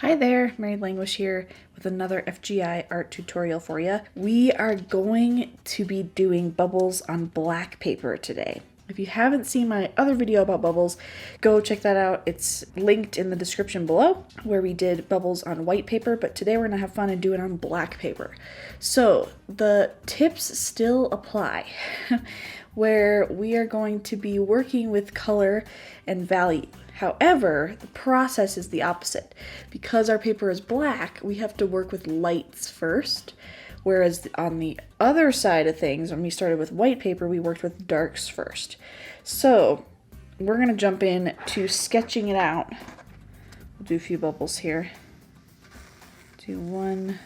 Hi there, Mary Languish here with another FGI art tutorial for you. We are going to be doing bubbles on black paper today. If you haven't seen my other video about bubbles, go check that out. It's linked in the description below where we did bubbles on white paper, but today we're gonna have fun and do it on black paper. So the tips still apply where we are going to be working with color and value. However, the process is the opposite. Because our paper is black, we have to work with lights first, whereas on the other side of things, when we started with white paper, we worked with darks first. So we're gonna jump in to sketching it out. We'll do a few bubbles here. Do one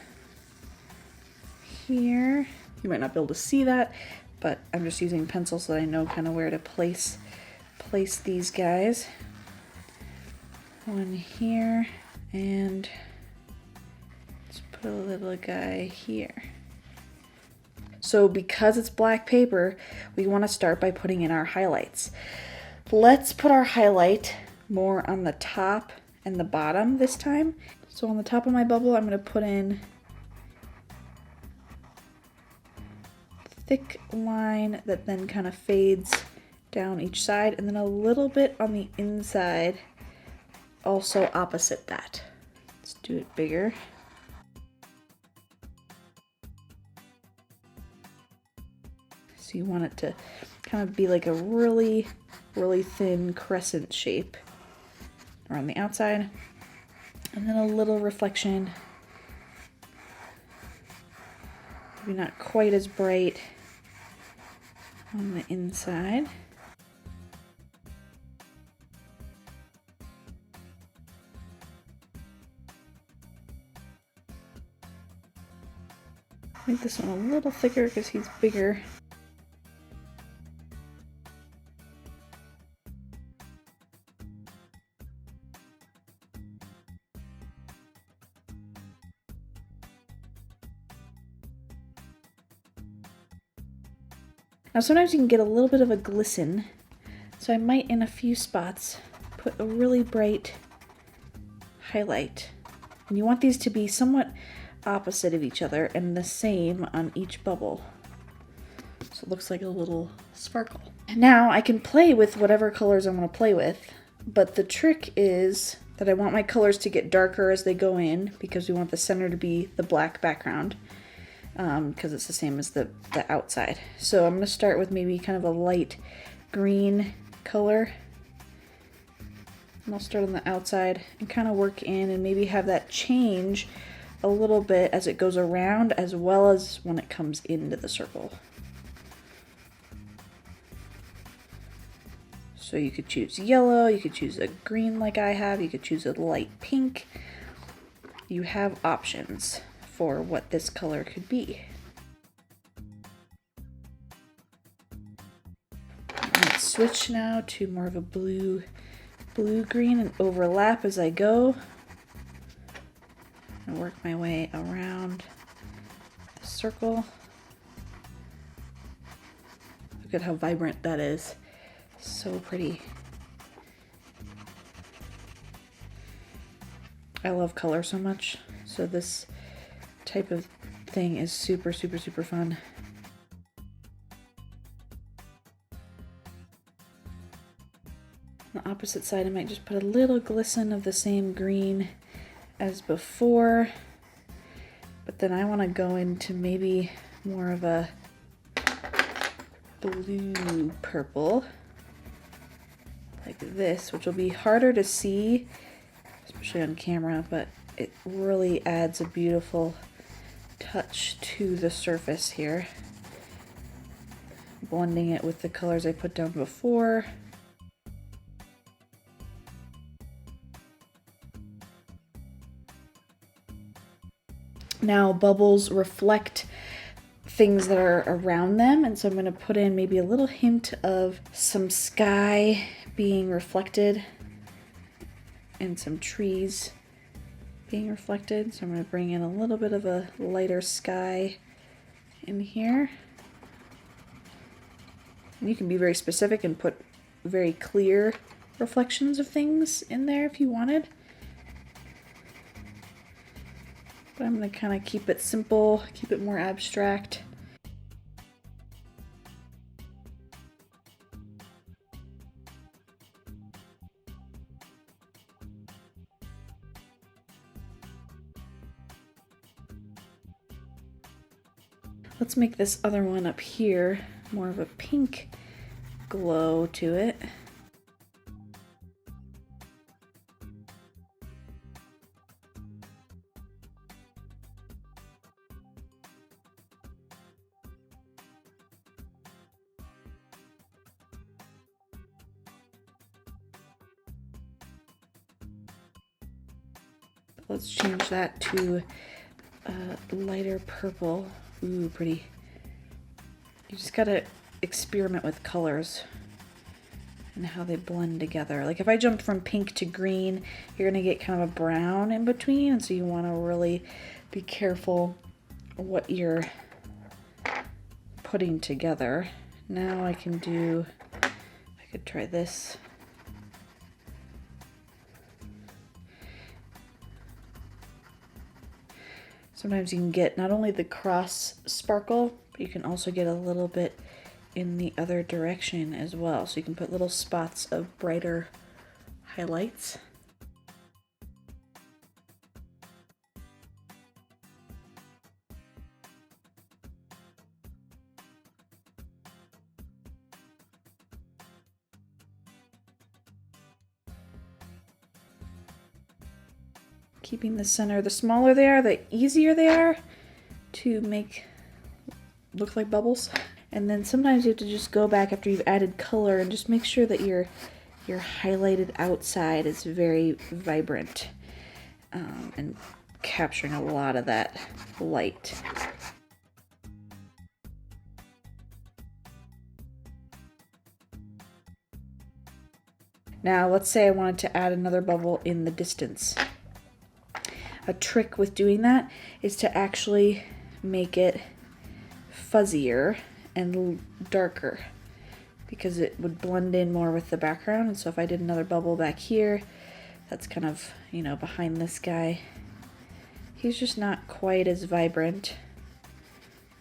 here. You might not be able to see that, but I'm just using pencil so that I know kind of where to place these guys. One here, and let's put a little guy here. So because it's black paper, we want to start by putting in our highlights. Let's put our highlight more on the top and the bottom this time. So on the top of my bubble, I'm going to put in a thick line that then kind of fades down each side, and then a little bit on the inside also opposite that. Let's do it bigger. So you want it to kind of be like a really, really thin crescent shape around the outside. And then a little reflection. Maybe not quite as bright on the inside. Make this one a little thicker because he's bigger. Now sometimes you can get a little bit of a glisten, so I might in a few spots put a really bright highlight. And you want these to be somewhat opposite of each other and the same on each bubble, so it looks like a little sparkle. Now I can play with whatever colors I want to play with, but the trick is that I want my colors to get darker as they go in because we want the center to be the black background, because it's the same as the outside. So I'm going to start with maybe kind of a light green color, and I'll start on the outside and kind of work in and maybe have that change a little bit as it goes around as well as when it comes into the circle. So you could choose yellow, you could choose a green like I have, you could choose a light pink. You have options for what this color could be. Let's switch now to more of a blue-green and overlap as I go. And work my way around the circle. Look at how vibrant that is. So pretty. I love color so much, so this type of thing is super, super, super fun. On the opposite side, I might just put a little glisten of the same green as before, but then I want to go into maybe more of a blue purple like this, which will be harder to see especially on camera, but it really adds a beautiful touch to the surface here, blending it with the colors I put down before. Now bubbles reflect things that are around them, and so I'm going to put in maybe a little hint of some sky being reflected and some trees being reflected. So I'm going to bring in a little bit of a lighter sky in here. And you can be very specific and put very clear reflections of things in there if you wanted. But I'm going to kind of keep it simple, keep it more abstract. Let's make this other one up here more of a pink glow to it. Let's change that to lighter purple. Ooh, pretty. You just gotta experiment with colors and how they blend together. Like if I jumped from pink to green, you're gonna get kind of a brown in between, and so you wanna really be careful what you're putting together. Now I can do, I could try this. Sometimes you can get not only the cross sparkle, but you can also get a little bit in the other direction as well. So you can put little spots of brighter highlights. Keeping the center, the smaller they are, the easier they are to make look like bubbles. And then sometimes you have to just go back after you've added color and just make sure that your highlighted outside is very vibrant and capturing a lot of that light. Now let's say I wanted to add another bubble in the distance. A trick with doing that is to actually make it fuzzier and darker, because it would blend in more with the background. And so if I did another bubble back here, that's kind of, you know, behind this guy, he's just not quite as vibrant,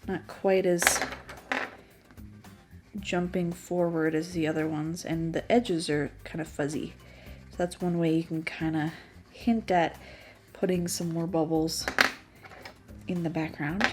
not quite as jumping forward as the other ones, and the edges are kind of fuzzy. So that's one way you can kind of hint at putting some more bubbles in the background.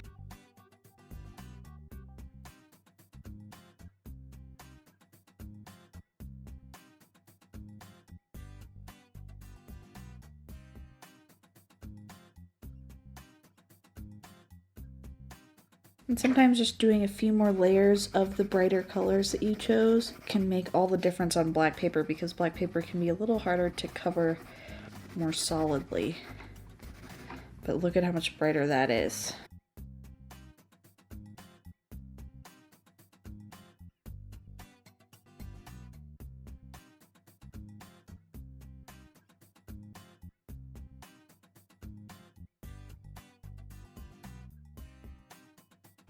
And sometimes just doing a few more layers of the brighter colors that you chose can make all the difference on black paper, because black paper can be a little harder to cover more solidly. But look at how much brighter that is.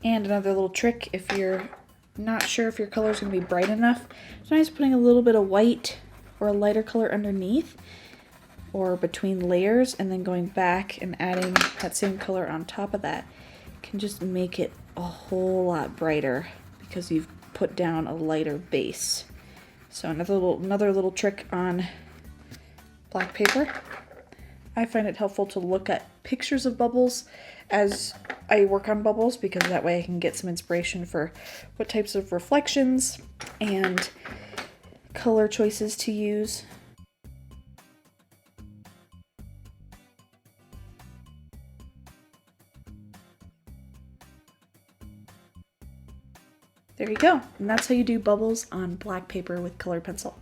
And another little trick, if you're not sure if your color is going to be bright enough, sometimes putting a little bit of white or a lighter color underneath or between layers and then going back and adding that same color on top of that can just make it a whole lot brighter because you've put down a lighter base. So another little trick on black paper. I find it helpful to look at pictures of bubbles as I work on bubbles, because that way I can get some inspiration for what types of reflections and color choices to use. There you go, and that's how you do bubbles on black paper with colored pencil.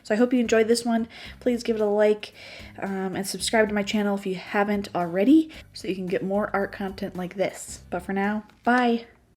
So I hope you enjoyed this one. Please give it a like and subscribe to my channel if you haven't already, so you can get more art content like this. But for now, bye!